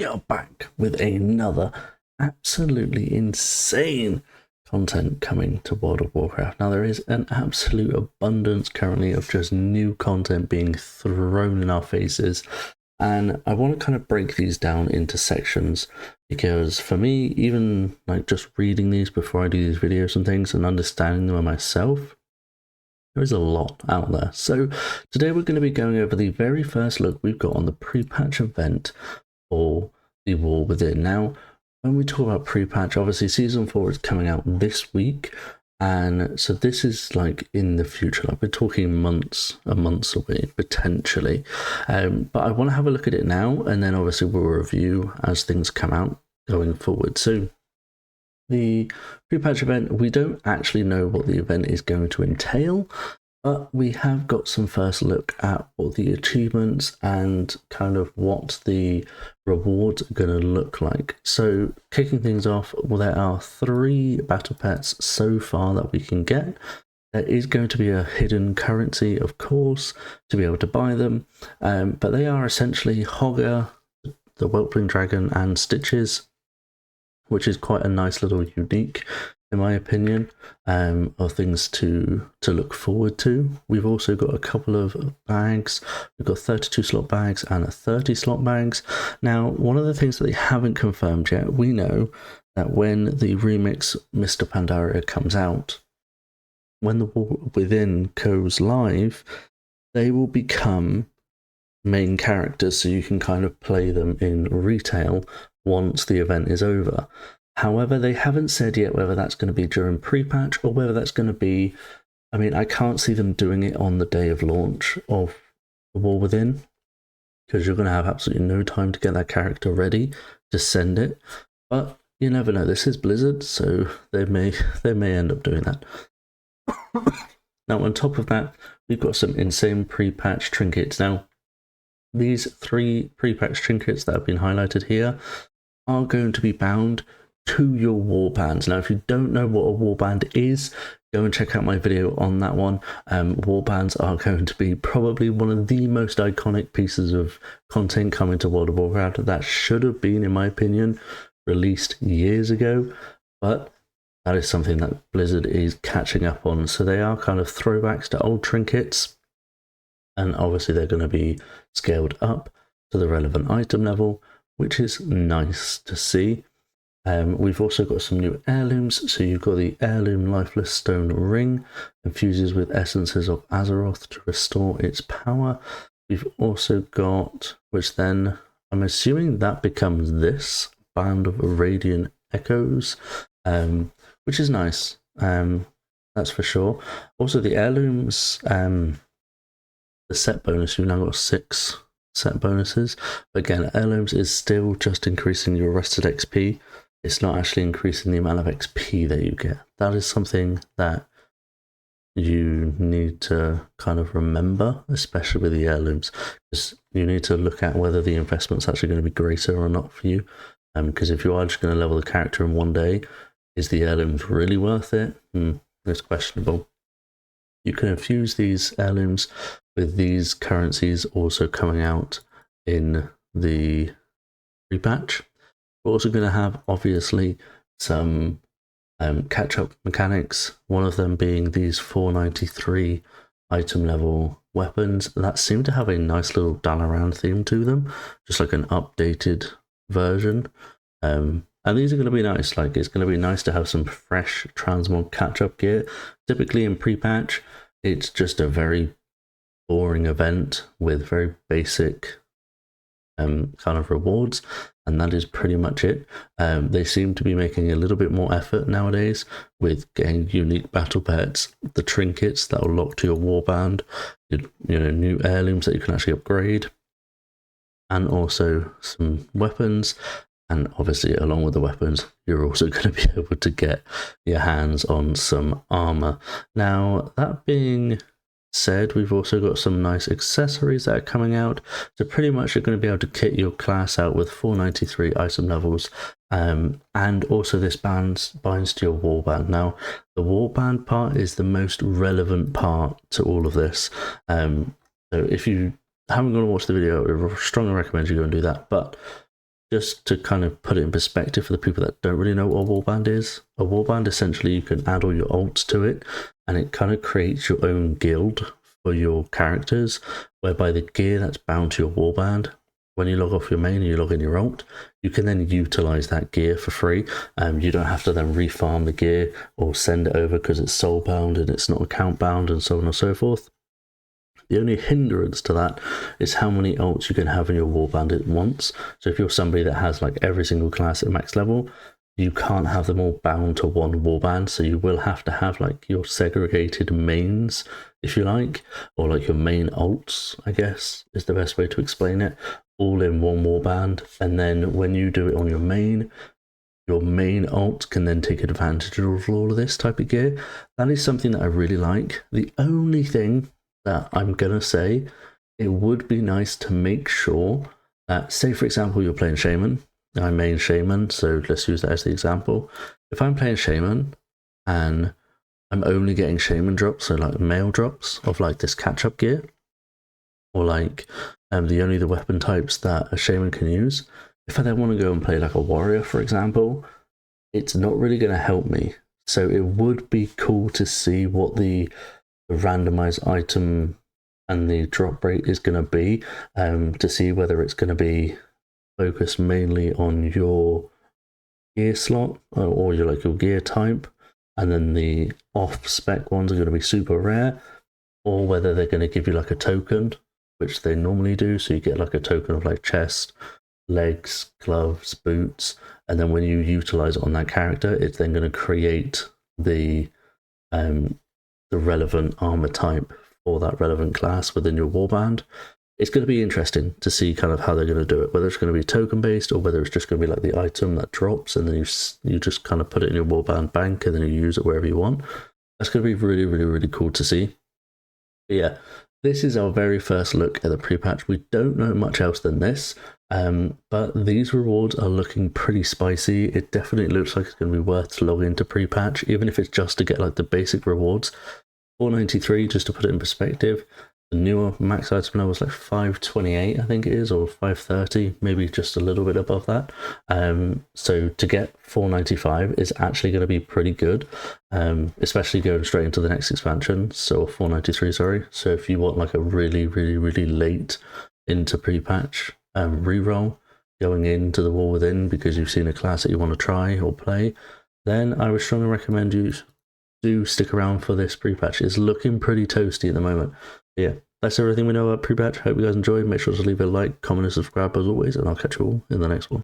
we are back with another absolutely insane content coming to World of Warcraft. Now, there is an absolute abundance currently of just new content being thrown in our faces, and I want to kind of break these down into sections, because for me, even like just reading these before I do these videos and things and understanding them myself, there is a lot out there. So today we're going to be going over the very first look we've got on the pre-patch event for the War Within. Now, when we talk about pre-patch, obviously Season 4 is coming out this week, and so this is like in the future, like we're talking months away, potentially. But I want to have a look at it now, and then obviously we'll review as things come out going forward. So the pre-patch event, we don't actually know what the event is going to entail, but we have got some first look at what the achievements and kind of what the rewards are going to look like. So kicking things off, well, there are 3 battle pets so far that we can get. There is going to be a hidden currency, of course, to be able to buy them, but they are essentially Hogger, the Whelpling Dragon, and Stitches, which is quite a nice little unique, in my opinion, of things to look forward to. We've also got a couple of bags. We've got 32 slot bags and 30 slot bags. Now, one of the things that they haven't confirmed yet, we know that when the remix Mr. Pandaria comes out, when the War Within goes live, they will become main characters, so you can kind of play them in retail once the event is over. However, they haven't said yet whether that's going to be during pre-patch or whether that's going to be, I mean, I can't see them doing it on the day of launch of the War Within, because you're going to have absolutely no time to get that character ready to send it. But you never know, this is Blizzard, so they may end up doing that. Now, on top of that, we've got some insane pre-patch trinkets. Now, these 3 pre-patch trinkets that have been highlighted here are going to be bound to your warbands. Now, if you don't know what a warband is, go and check out my video on that one. Warbands are going to be probably one of the most iconic pieces of content coming to World of Warcraft. That should have been, in my opinion, released years ago, but that is something that Blizzard is catching up on. So they are kind of throwbacks to old trinkets, and obviously they're going to be scaled up to the relevant item level, which is nice to see. We've also got some new heirlooms. So you've got the heirloom lifeless stone ring, infuses with essences of Azeroth to restore its power. We've also got, which then I'm assuming that becomes this band of radiant echoes, which is nice. That's for sure. Also, the heirlooms, the set bonus, you've now got 6 set bonuses. But again, heirlooms is still just increasing your rested XP. It's not actually increasing the amount of XP that you get. That is something that you need to kind of remember, especially with the heirlooms, because you need to look at whether the investment's actually going to be greater or not for you. Because if you are just going to level the character in one day, is the heirlooms really worth it? It's questionable. You can infuse these heirlooms with these currencies also coming out in the pre-patch. We're also going to have, obviously, some catch-up mechanics, one of them being these 493 item level weapons that seem to have a nice little Dalaran theme to them, just like an updated version. And these are going to be nice. Like, it's going to be nice to have some fresh transmog catch-up gear. Typically in pre-patch, it's just a very boring event with very basic kind of rewards, and that is pretty much it. They seem to be making a little bit more effort nowadays with getting unique battle pets, the trinkets that will lock to your warband, new heirlooms that you can actually upgrade, and also some weapons. And obviously, along with the weapons, you're also going to be able to get your hands on some armor. Now, that being said, we've also got some nice accessories that are coming out. So pretty much you're going to be able to kit your class out with 493 item levels. And also this binds to your warband. Now, the warband part is the most relevant part to all of this. So if you haven't gone to watch the video, I strongly recommend you go and do that. But just to kind of put it in perspective for the people that don't really know what a warband is, a warband essentially you can add all your alts to it, and it kind of creates your own guild for your characters, whereby the gear that's bound to your warband, when you log off your main and you log in your alt, you can then utilize that gear for free. You don't have to then refarm the gear or send it over because it's soul bound and it's not account bound and so on and so forth. The only hindrance to that is how many alts you can have in your warband at once. So if you're somebody that has like every single class at max level, you can't have them all bound to one warband. So you will have to have like your segregated mains, if you like, or like your main alts, I guess is the best way to explain it, all in one warband. And then when you do it on your main alt can then take advantage of all of this type of gear. That is something that I really like. The only thing that I'm gonna say, it would be nice to make sure that, say for example you're playing Shaman, I main Shaman, so let's use that as the example. If I'm playing Shaman and I'm only getting Shaman drops, so like mail drops of like this catch-up gear, or like the weapon types that a Shaman can use, if I then want to go and play like a warrior, for example, it's not really going to help me. So it would be cool to see what the randomized item and the drop rate is going to be, to see whether it's going to be focused mainly on your gear slot or your gear type, and then the off spec ones are going to be super rare, or whether they're going to give you like a token, which they normally do. So you get like a token of like chest, legs, gloves, boots, and then when you utilize it on that character, it's then going to create the relevant armor type for that relevant class within your warband. It's going to be interesting to see kind of how they're going to do it, whether it's going to be token based or whether it's just going to be like the item that drops and then you just kind of put it in your warband bank and then you use it wherever you want. That's going to be really, really, really cool to see. But yeah, this is our very first look at the pre-patch. We don't know much else than this, but these rewards are looking pretty spicy. It definitely looks like it's going to be worth to log into pre-patch, even if it's just to get like the basic rewards. 493, just to put it in perspective. The newer max item level was like 528, I think it is, or 530, maybe just a little bit above that. So to get 495 is actually going to be pretty good, especially going straight into the next expansion. So 493, sorry. So if you want like a really, really, really late into pre-patch reroll going into the War Within because you've seen a class that you want to try or play, then I would strongly recommend you do stick around for this pre-patch. It's looking pretty toasty at the moment. But yeah, that's everything we know about pre-patch. Hope you guys enjoyed. Make sure to leave a like, comment, and subscribe as always, and I'll catch you all in the next one.